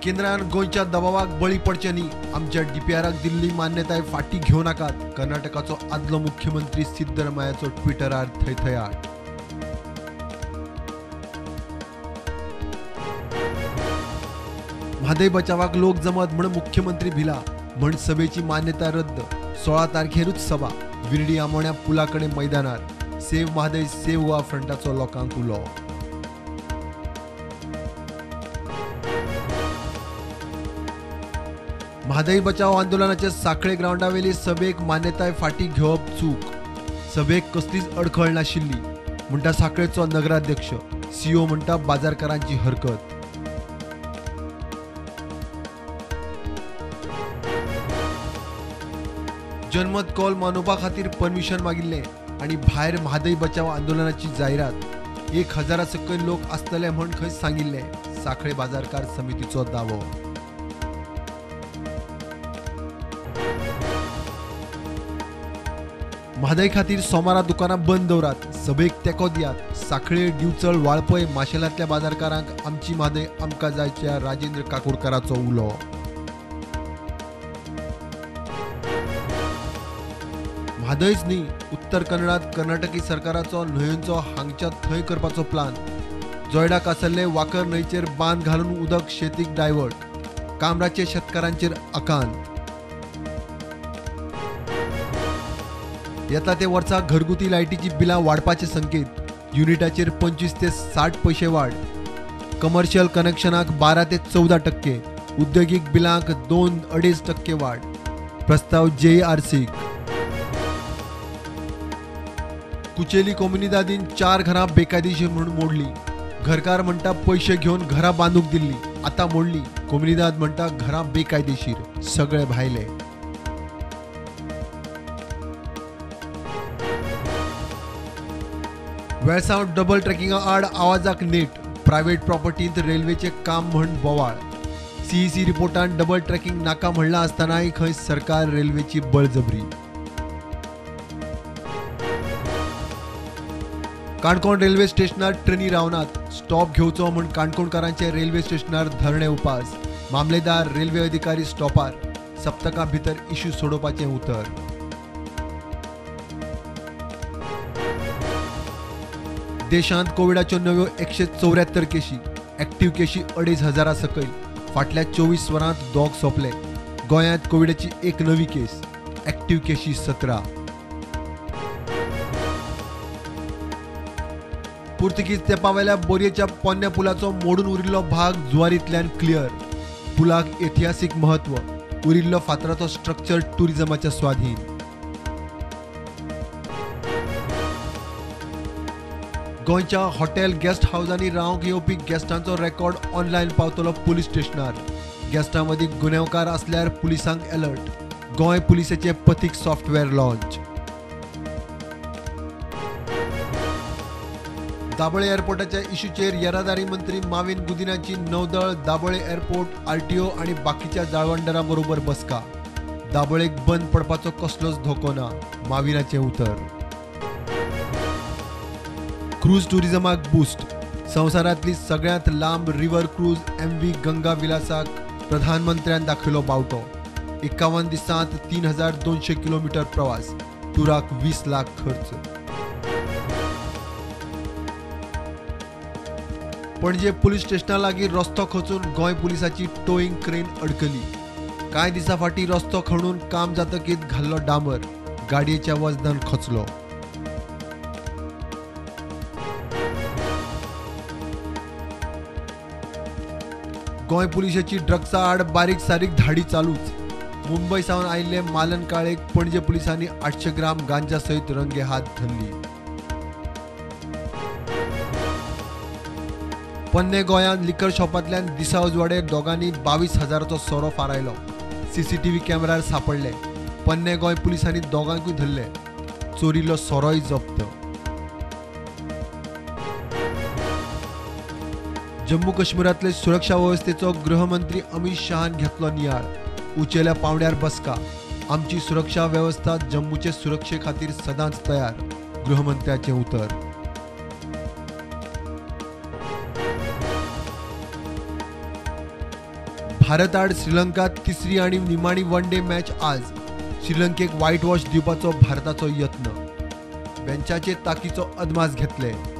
केंद्रान गोंयच्या दबावाक बळी पडचे न्ही, आमच्या डीपीआराक दिल्ली मान्यताय फाटी घेवं नाकात. कर्नाटकाचो आदलो मुख्यमंत्री सिद्धरामय्याचो ट्विटरार थैथयाट. म्हादय बचावाक लोक जमत म्हण मुख्यमंत्री भिला, म्हण सभेची मान्यता रद्द. 16 तारखेरूच सभा. विर्डी आमोण्या पुलाकडे मैदानार. सेव्ह म्हादय सेव्ह गोवा फ्रंटाचो लोकांक उलो. म्हादय बचाव आंदोलनाचे साखळे ग्राउंडावेली सभेक मान्यताय फाटी घेवप चूक. सभेक कसलीच अडखळ नाशिल्ली म्हणटा साखळेचो नगराध्यक्ष. सीओ म्हणटा बाजारकारांची हरकत. जनमत कॉल मानोवपा खातीर परमिशन मागिल्ले आणि भायर म्हादय बचाव आंदोलनाची जायरात. 1000 सकयल लोक आसतले म्हण खंय सांगिल्ले. साखळे बाजारकार समितीचो दावो. म्हादय खातीर सोमारा दुकानां बंद दवरात. सभेक तेंको दियात. साखळे, दिवचळ, वाळपय, माशेलांतल्या बाजारकारांक आमची म्हादय आमकां जायच्या राजेंद्र काकोडकराचो उलो. म्हादयच न्ही, उत्तर कन्नडात कर्नाटकी सरकाराचो न्हंयेचो हांगच्या थंय करपाचो प्लान. जोयडाक आसल्ले वाकर न्हंयचेर बांद घालून उदक शेतीक डायवर्ट. कामराचे शेतकारांचेर आकांत. येता ते वर्सा घरगुती लायटीची बिलां वाडपाचे संकेत. युनिटाचेर 25 ते 60 पैसे वाड. कमर्शियल कनेक्शनाक 12 ते 14%. उद्योगीक बिलांक 2-2.5% वाड. प्रस्ताव JRC. कुचेली कोमुनिदादीन 4 घरां बेकायदेशीर म्हणून मोडली. घरकार म्हणटा पैसे घेवन घरां बांदूक दिल्ली, आता मोडली. कोमुनिदाद म्हणटा घरां बेकायदेशीर, सगळे भायले. वेळसाव डबल ट्रॅकिंगा आड आवाजाक नेट. प्रायव्हेट प्रॉपर्टींत रेल्वेचे काम म्हण बोवाळ. CEC रिपोर्टान डबल ट्रॅकिंग नाका म्हणला आसतनाय खंय सरकार रेल्वेची बळजबरी. काणकोण रेल्वे स्टेशनार ट्रेनी रावनात. स्टॉप घेवचो म्हण काणकोणकारांचे रेल्वे स्टेशनार धरणे उपास. मामलेदार, रेल्वे अधिकारी स्टॉपार. सप्तका भितर इश्यू सोडोवपाचें उतर. देशांत कोविडाच्यो नव्यो 174 केशी. एक्टिव्ह केशी 2,500 सकयल. फाटल्या 24 वरांत दोग सोंपले. गोंयांत कोविडाची एक नवी केस. एक्टिव्ह केशी 17. पुर्तुगीज तेंपावेल्या बोरयेच्या पोन्न्या पुलाचो मोडून उरिल्लो भाग जुवारींतल्यान क्लियर. पुलाक ऐतिहासीक महत्व. उरिल्लो फातराचो स्ट्रक्चर टुरिझमाच्या स्वाधीन. गोंयच्या हॉटेल गेस्ट हाऊसांनी रावंक येवपी गेस्टांचो रेकॉर्ड ऑनलायन पावतलो पुलीस स्टेशनार. गेस्टां मदीं गुन्यांवकार आसल्यार पुलिसांक alert. Goa पुलिसेचे पथीक software launch. Dabole एअरपोर्टाच्या इश्यूचेर येरादारी मंत्री माविन गुदिन्याची नौदळ, दाबोळे एअरपोर्ट, RTO आणि बाकीच्या जाळवंडरां बरोबर बसका. दाबोळेक बंद पडपाचो कसलोच धोको ना, माविनाचें उतर. क्रूज टुरिझमाक बूस्ट. संवसारांतली सगळ्यांत लांब रिव्हर क्रूज MV गंगा विलासाक प्रधानमंत्र्यान दाखयलो बावटो. 51 दिसांत 3200 किलोमीटर प्रवास. टुराक 20 लाख खर्च. पणजे पुलीस स्टेशना लागीं रस्तो खचून गोंय पुलिसाची टोईंग क्रेन अडकली. कांय दिसा फाटीं रस्तो खणून काम जातकीत घाल्लो डांबर. गाडयेच्या वजनान खचलो. गोंय पुलिसेची ड्रग्सा आड बारीक सारीक धाडी चालूच. मुंबय सावन आयिल्ले मालन काळेक पणजे पुलिसांनी 800 ग्राम गांजा सयत रंगे हात धरली. पन्ने गोंयांत लिकर शॉपांतल्यान दिसा उजवाडे दोगांनी 22,000चो सोरो फारायलो. CCTV कॅमेरार सापडले. पन्ने गोंय पुलिसांनी दोगांकूय धरले. चोरिल्लो सोरोय जप्त. जम्मू काश्मीरातले सुरक्षा व्यवस्थेचो गृहमंत्री अमित शहान घेतलो नियाळ. उंचेल्या पावंड्यार बसका. आमची सुरक्षा व्यवस्था जम्मूचे सुरक्षे खातीर सदांच तयार. गृहमंत्र्याचें उतर. भारत आड श्रीलंका तिसरी आणि निमाणी वन डे मॅच आज. श्रीलंकेक व्हाईट वॉश दिवपाचो भारताचो यत्न. बेंचाचे ताकीचो अदमास घेतले.